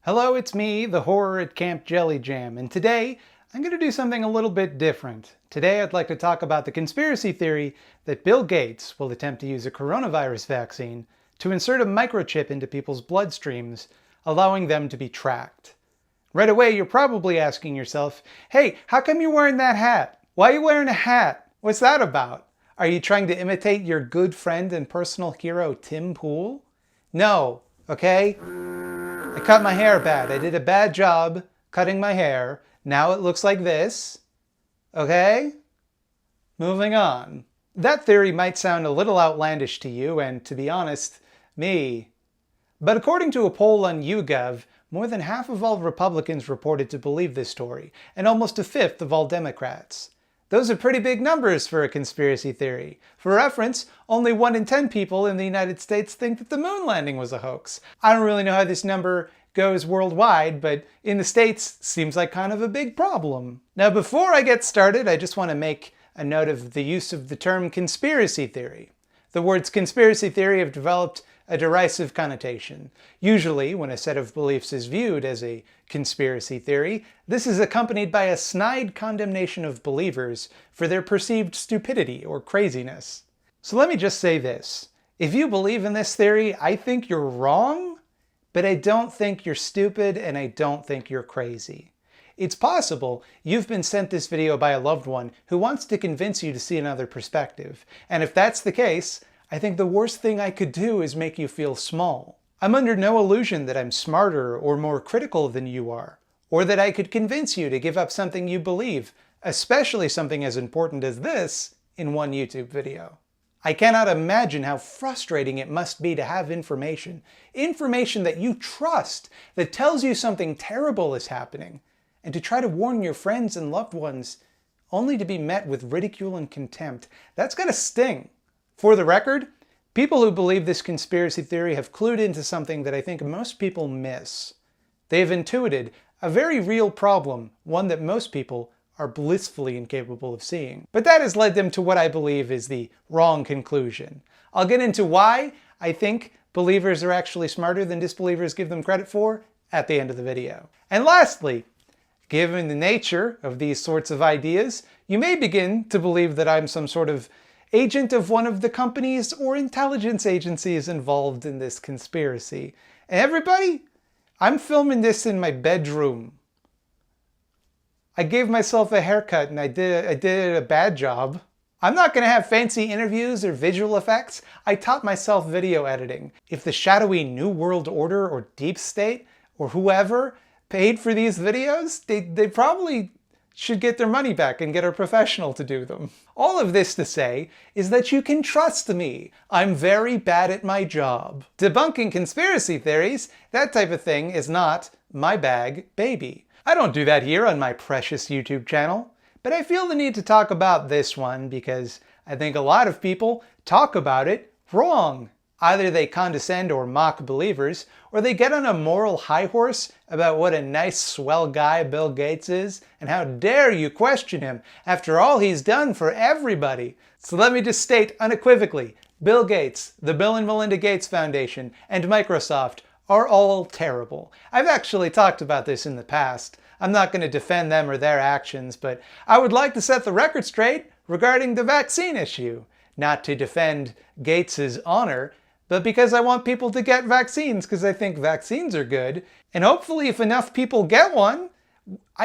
Hello, it's me, the horror at Camp Jelly Jam, and today I'm going to do something a little bit different. Today I'd like to talk about the conspiracy theory that Bill Gates will attempt to use a coronavirus vaccine to insert a microchip into people's bloodstreams, allowing them to be tracked. Right away, you're probably asking yourself, hey, how come you're wearing that hat? Why are you wearing a hat? What's that about? Are you trying to imitate your good friend and personal hero, Tim Pool? No, okay? I cut my hair bad. I did a bad job cutting my hair. Now it looks like this. Okay? Moving on. That theory might sound a little outlandish to you, and to be honest, me. But according to a poll on YouGov, more than half of all Republicans reported to believe this story, and almost a fifth of all Democrats. Those are pretty big numbers for a conspiracy theory. For reference, only 1 in 10 people in the United States think that the moon landing was a hoax. I don't really know how this number goes worldwide, but in the States, seems like kind of a big problem. Now, before I get started, I just want to make a note of the use of the term conspiracy theory. The words conspiracy theory have developed a derisive connotation. Usually, when a set of beliefs is viewed as a conspiracy theory, this is accompanied by a snide condemnation of believers for their perceived stupidity or craziness. So let me just say this. If you believe in this theory, I think you're wrong, but I don't think you're stupid and I don't think you're crazy. It's possible you've been sent this video by a loved one who wants to convince you to see another perspective. And if that's the case, I think the worst thing I could do is make you feel small. I'm under no illusion that I'm smarter or more critical than you are, or that I could convince you to give up something you believe, especially something as important as this, in one YouTube video. I cannot imagine how frustrating it must be to have information that you trust, that tells you something terrible is happening, and to try to warn your friends and loved ones, only to be met with ridicule and contempt. That's gotta sting. For the record, people who believe this conspiracy theory have clued into something that I think most people miss. They've intuited a very real problem, one that most people are blissfully incapable of seeing. But that has led them to what I believe is the wrong conclusion. I'll get into why I think believers are actually smarter than disbelievers give them credit for at the end of the video. And lastly, given the nature of these sorts of ideas, you may begin to believe that I'm some sort of agent of one of the companies or intelligence agencies involved in this conspiracy. And everybody, I'm filming this in my bedroom. I gave myself a haircut and I did a bad job. I'm not going to have fancy interviews or visual effects. I taught myself video editing. If the shadowy New World Order or Deep State or whoever paid for these videos, they probably should get their money back and get a professional to do them. All of this to say is that you can trust me. I'm very bad at my job. Debunking conspiracy theories, that type of thing, is not my bag, baby. I don't do that here on my precious YouTube channel, but I feel the need to talk about this one because I think a lot of people talk about it wrong. Either they condescend or mock believers, or they get on a moral high horse about what a nice swell guy Bill Gates is, and how dare you question him after all he's done for everybody. So let me just state unequivocally, Bill Gates, the Bill and Melinda Gates Foundation, and Microsoft are all terrible. I've actually talked about this in the past. I'm not going to defend them or their actions, but I would like to set the record straight regarding the vaccine issue. Not to defend Gates's honor, but because I want people to get vaccines because I think vaccines are good. And hopefully if enough people get one,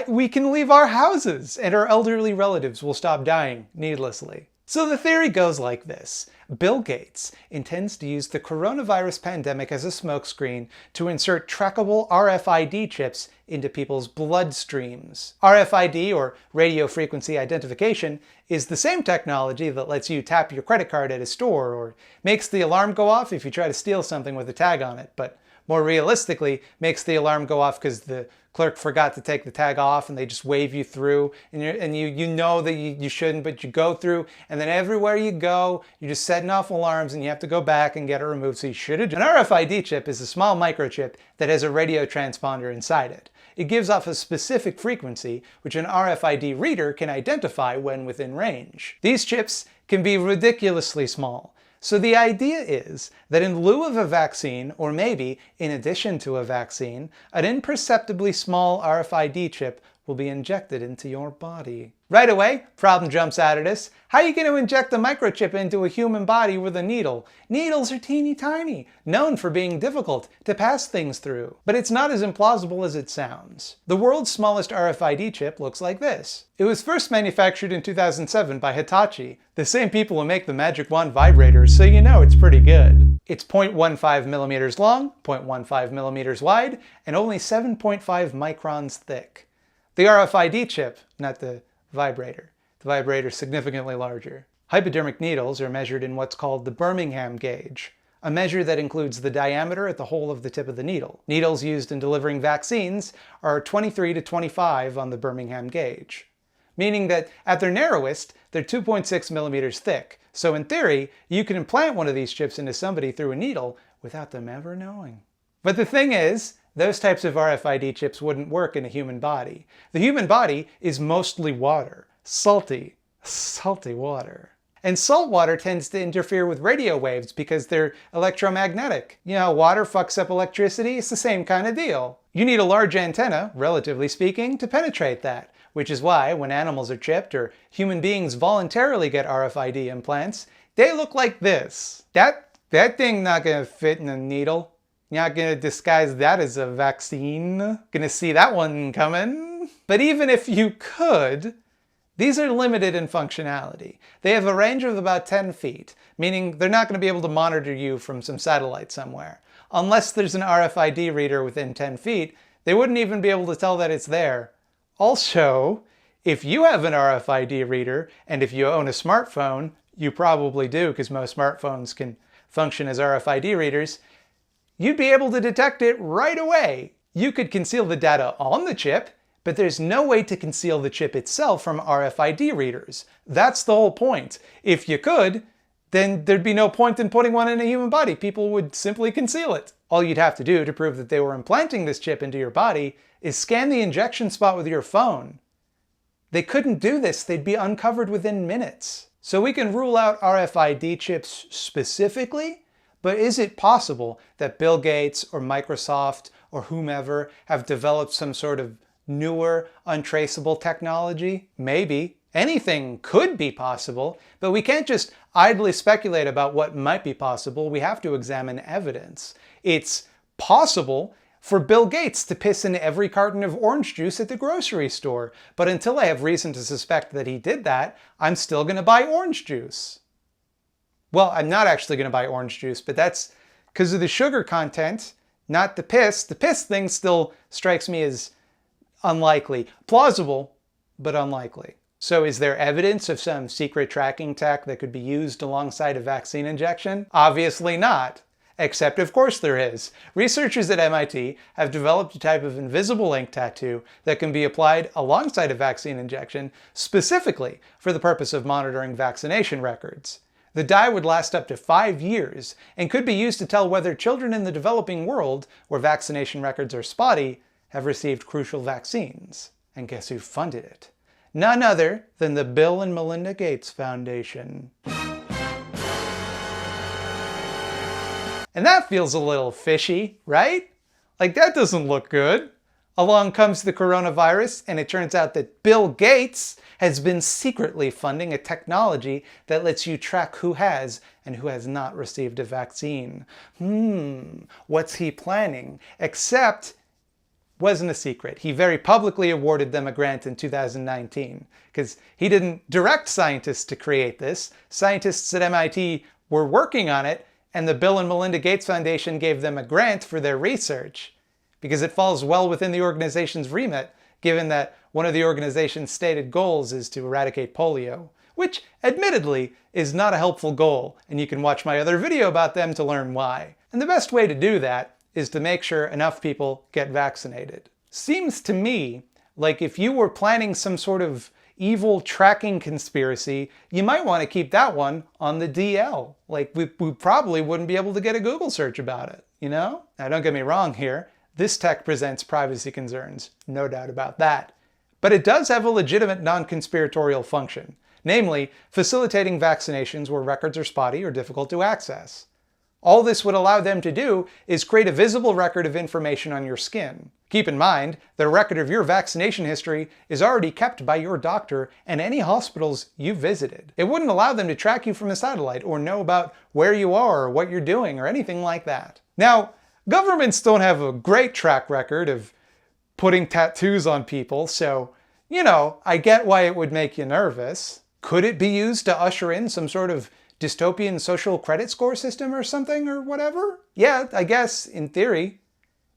we can leave our houses and our elderly relatives will stop dying needlessly. So the theory goes like this. Bill Gates intends to use the coronavirus pandemic as a smokescreen to insert trackable RFID chips into people's bloodstreams. RFID, or radio frequency identification, is the same technology that lets you tap your credit card at a store or makes the alarm go off if you try to steal something with a tag on it, but more realistically makes the alarm go off because the clerk forgot to take the tag off and they just wave you through and you know that you shouldn't, but you go through, and then everywhere you go you're just setting off alarms and you have to go back and get it removed, so you should have. An RFID chip is a small microchip that has a radio transponder inside it. It gives off a specific frequency which an RFID reader can identify when within range. These chips can be ridiculously small, So the idea is that in lieu of a vaccine, or maybe in addition to a vaccine, an imperceptibly small RFID chip will be injected into your body. Right away, problem jumps out at us. How are you going to inject a microchip into a human body with a needle? Needles are teeny tiny, known for being difficult to pass things through. But it's not as implausible as it sounds. The world's smallest RFID chip looks like this. It was first manufactured in 2007 by Hitachi, the same people who make the Magic Wand vibrators, so you know it's pretty good. It's 0.15 millimeters long, 0.15 millimeters wide, and only 7.5 microns thick. The RFID chip, not the vibrator. The vibrator is significantly larger. Hypodermic needles are measured in what's called the Birmingham gauge, a measure that includes the diameter at the hole of the tip of the needle. Needles used in delivering vaccines are 23 to 25 on the Birmingham gauge, meaning that at their narrowest, they're 2.6 millimeters thick. So in theory, you can implant one of these chips into somebody through a needle without them ever knowing. But the thing is, those types of RFID chips wouldn't work in a human body. The human body is mostly water. Salty water. And salt water tends to interfere with radio waves because they're electromagnetic. You know, water fucks up electricity, it's the same kind of deal. You need a large antenna, relatively speaking, to penetrate that, which is why when animals are chipped or human beings voluntarily get RFID implants, they look like this. That thing not gonna fit in a needle. You're not gonna disguise that as a vaccine. Gonna see that one coming. But even if you could, these are limited in functionality. They have a range of about 10 feet, meaning they're not gonna be able to monitor you from some satellite somewhere. Unless there's an RFID reader within 10 feet, they wouldn't even be able to tell that it's there. Also, if you have an RFID reader, and if you own a smartphone, you probably do because most smartphones can function as RFID readers, you'd be able to detect it right away. You could conceal the data on the chip, but there's no way to conceal the chip itself from RFID readers. That's the whole point. If you could, then there'd be no point in putting one in a human body. People would simply conceal it. All you'd have to do to prove that they were implanting this chip into your body is scan the injection spot with your phone. They couldn't do this. They'd be uncovered within minutes. So we can rule out RFID chips specifically, but is it possible that Bill Gates or Microsoft or whomever have developed some sort of newer, untraceable technology? Maybe. Anything could be possible, but we can't just idly speculate about what might be possible. We have to examine evidence. It's possible for Bill Gates to piss in every carton of orange juice at the grocery store, but until I have reason to suspect that he did that, I'm still going to buy orange juice. Well, I'm not actually going to buy orange juice, but that's because of the sugar content, not the piss. The piss thing still strikes me as unlikely. Plausible, but unlikely. So is there evidence of some secret tracking tech that could be used alongside a vaccine injection? Obviously not. Except of course there is. Researchers at MIT have developed a type of invisible ink tattoo that can be applied alongside a vaccine injection specifically for the purpose of monitoring vaccination records. The dye would last up to 5 years and could be used to tell whether children in the developing world, where vaccination records are spotty, have received crucial vaccines. And guess who funded it? None other than the Bill and Melinda Gates Foundation. And that feels a little fishy, right? Like, that doesn't look good. Along comes the coronavirus, and it turns out that Bill Gates has been secretly funding a technology that lets you track who has and who has not received a vaccine. What's he planning? Except, wasn't a secret. He very publicly awarded them a grant in 2019, because he didn't direct scientists to create this. Scientists at MIT were working on it, and the Bill and Melinda Gates Foundation gave them a grant for their research, because it falls well within the organization's remit, given that one of the organization's stated goals is to eradicate polio, which admittedly is not a helpful goal, and you can watch my other video about them to learn why. And the best way to do that is to make sure enough people get vaccinated. Seems to me like if you were planning some sort of evil tracking conspiracy, you might want to keep that one on the DL. Like, we probably wouldn't be able to get a Google search about it, you know? Now, don't get me wrong here. This tech presents privacy concerns, no doubt about that. But it does have a legitimate non-conspiratorial function. namely facilitating vaccinations where records are spotty or difficult to access. All this would allow them to do is create a visible record of information on your skin. Keep in mind that a record of your vaccination history is already kept by your doctor and any hospitals you visited. It wouldn't allow them to track you from a satellite or know about where you are or what you're doing or anything like that. Now, governments don't have a great track record of putting tattoos on people, so, I get why it would make you nervous. Could it be used to usher in some sort of dystopian social credit score system or something or whatever? Yeah, I guess, in theory.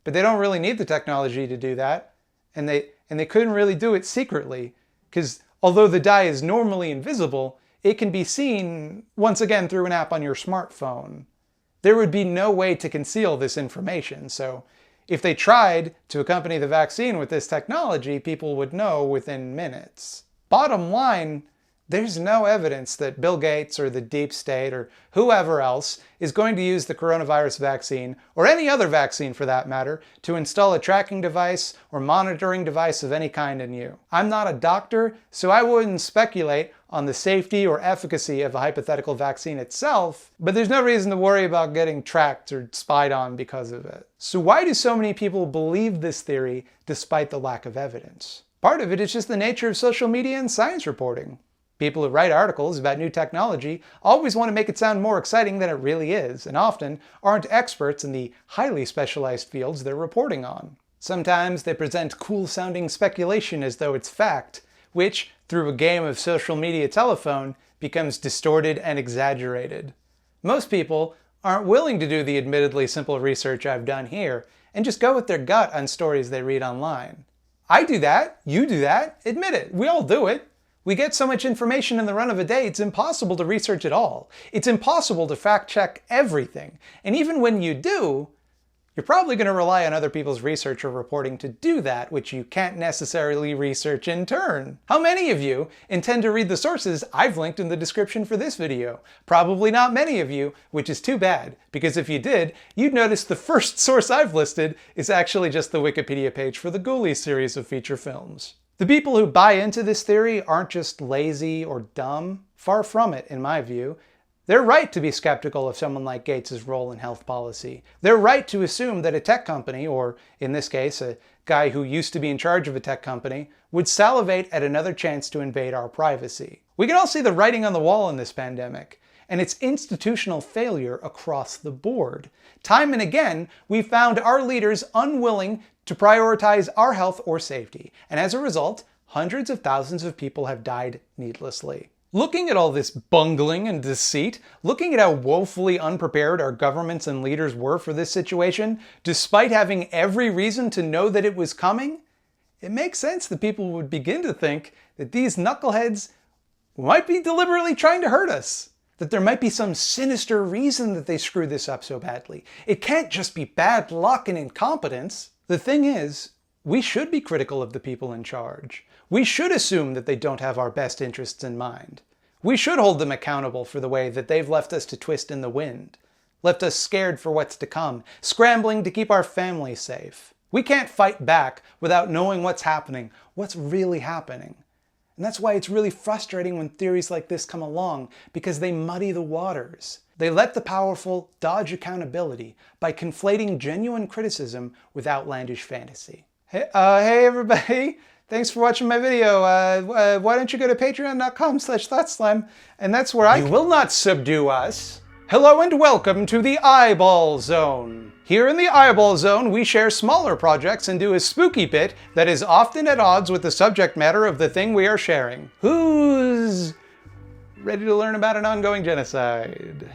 But they don't really need the technology to do that. And they couldn't really do it secretly. Because although the dye is normally invisible, it can be seen, once again, through an app on your smartphone. There would be no way to conceal this information. So if they tried to accompany the vaccine with this technology, people would know within minutes. Bottom line, there's no evidence that Bill Gates or the deep state or whoever else is going to use the coronavirus vaccine, or any other vaccine for that matter, to install a tracking device or monitoring device of any kind in you. I'm not a doctor, so I wouldn't speculate on the safety or efficacy of a hypothetical vaccine itself, but there's no reason to worry about getting tracked or spied on because of it. So why do so many people believe this theory despite the lack of evidence? Part of it is just the nature of social media and science reporting. People who write articles about new technology always want to make it sound more exciting than it really is, and often aren't experts in the highly specialized fields they're reporting on. Sometimes they present cool-sounding speculation as though it's fact, which, through a game of social media telephone, becomes distorted and exaggerated. Most people aren't willing to do the admittedly simple research I've done here, and just go with their gut on stories they read online. I do that, you do that, admit it, we all do it. We get so much information in the run of a day, it's impossible to research it all. It's impossible to fact-check everything. And even when you do, you're probably going to rely on other people's research or reporting to do that, which you can't necessarily research in turn. How many of you intend to read the sources I've linked in the description for this video? Probably not many of you, which is too bad, because if you did, you'd notice the first source I've listed is actually just the Wikipedia page for the Ghoulies series of feature films. The people who buy into this theory aren't just lazy or dumb. Far from it, in my view. They're right to be skeptical of someone like Gates' role in health policy. They're right to assume that a tech company, or in this case, a guy who used to be in charge of a tech company, would salivate at another chance to invade our privacy. We can all see the writing on the wall in this pandemic, and its institutional failure across the board. Time and again, we've found our leaders unwilling to prioritize our health or safety, and as a result, hundreds of thousands of people have died needlessly. Looking at all this bungling and deceit, looking at how woefully unprepared our governments and leaders were for this situation, despite having every reason to know that it was coming, it makes sense that people would begin to think that these knuckleheads might be deliberately trying to hurt us. That there might be some sinister reason that they screwed this up so badly. It can't just be bad luck and incompetence. The thing is, we should be critical of the people in charge. We should assume that they don't have our best interests in mind. We should hold them accountable for the way that they've left us to twist in the wind, left us scared for what's to come, scrambling to keep our families safe. We can't fight back without knowing what's happening, what's really happening. And that's why it's really frustrating when theories like this come along, because they muddy the waters. They let the powerful dodge accountability by conflating genuine criticism with outlandish fantasy. Hey everybody! Thanks for watching my video. Why don't you go to patreon.com/thoughtslime, and that's where You will not subdue us. Hello and welcome to the Eyeball Zone. Here in the Eyeball Zone, we share smaller projects and do a spooky bit that is often at odds with the subject matter of the thing we are sharing. Who's ready to learn about an ongoing genocide?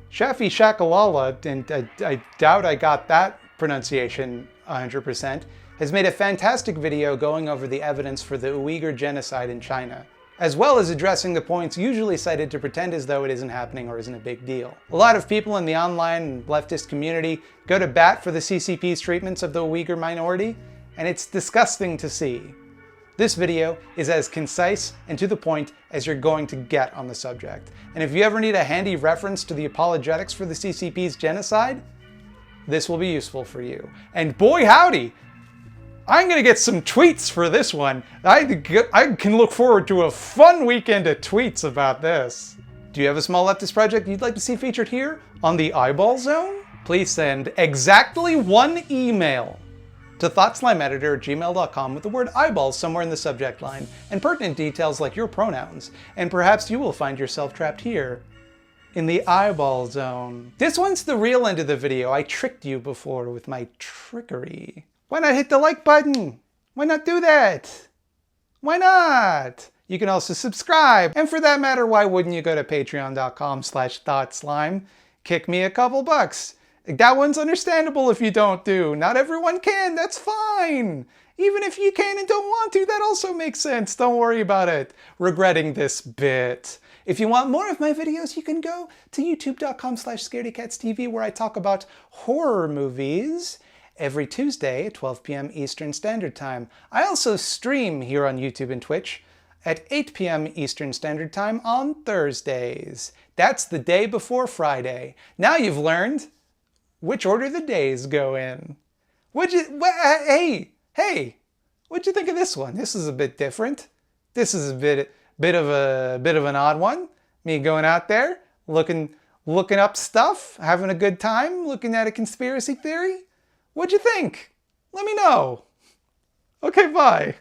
Shafi Sekalala, and I doubt I got that pronunciation 100%, has made a fantastic video going over the evidence for the Uighur genocide in China, as well as addressing the points usually cited to pretend as though it isn't happening or isn't a big deal. A lot of people in the online and leftist community go to bat for the CCP's treatments of the Uighur minority, and it's disgusting to see. This video is as concise and to the point as you're going to get on the subject. And if you ever need a handy reference to the apologetics for the CCP's genocide, this will be useful for you. And boy howdy, I'm gonna get some tweets for this one. I can look forward to a fun weekend of tweets about this. Do you have a small leftist project you'd like to see featured here on the Eyeball Zone? Please send exactly one email to thoughtslimeeditor@gmail.com with the word eyeballs somewhere in the subject line and pertinent details like your pronouns, and perhaps you will find yourself trapped here in the Eyeball Zone. This one's the real end of the video. I tricked you before with my trickery. Why not hit the like button? Why not do that? Why not? You can also subscribe. And for that matter, why wouldn't you go to patreon.com/thoughtslime? Kick me a couple bucks. That one's understandable if you don't do. Not everyone can, that's fine. Even if you can and don't want to, that also makes sense. Don't worry about it. Regretting this bit. If you want more of my videos, you can go to youtube.com/scaredycatstv where I talk about horror movies every Tuesday at 12 p.m. Eastern Standard Time. I also stream here on YouTube and Twitch at 8 p.m. Eastern Standard Time on Thursdays. That's the day before Friday. Now you've learned which order the days go in. Hey, what'd you think of this one? This is a bit different. This is a bit of an odd one. Me going out there, looking up stuff, having a good time, looking at a conspiracy theory. What'd you think? Let me know. Okay, bye.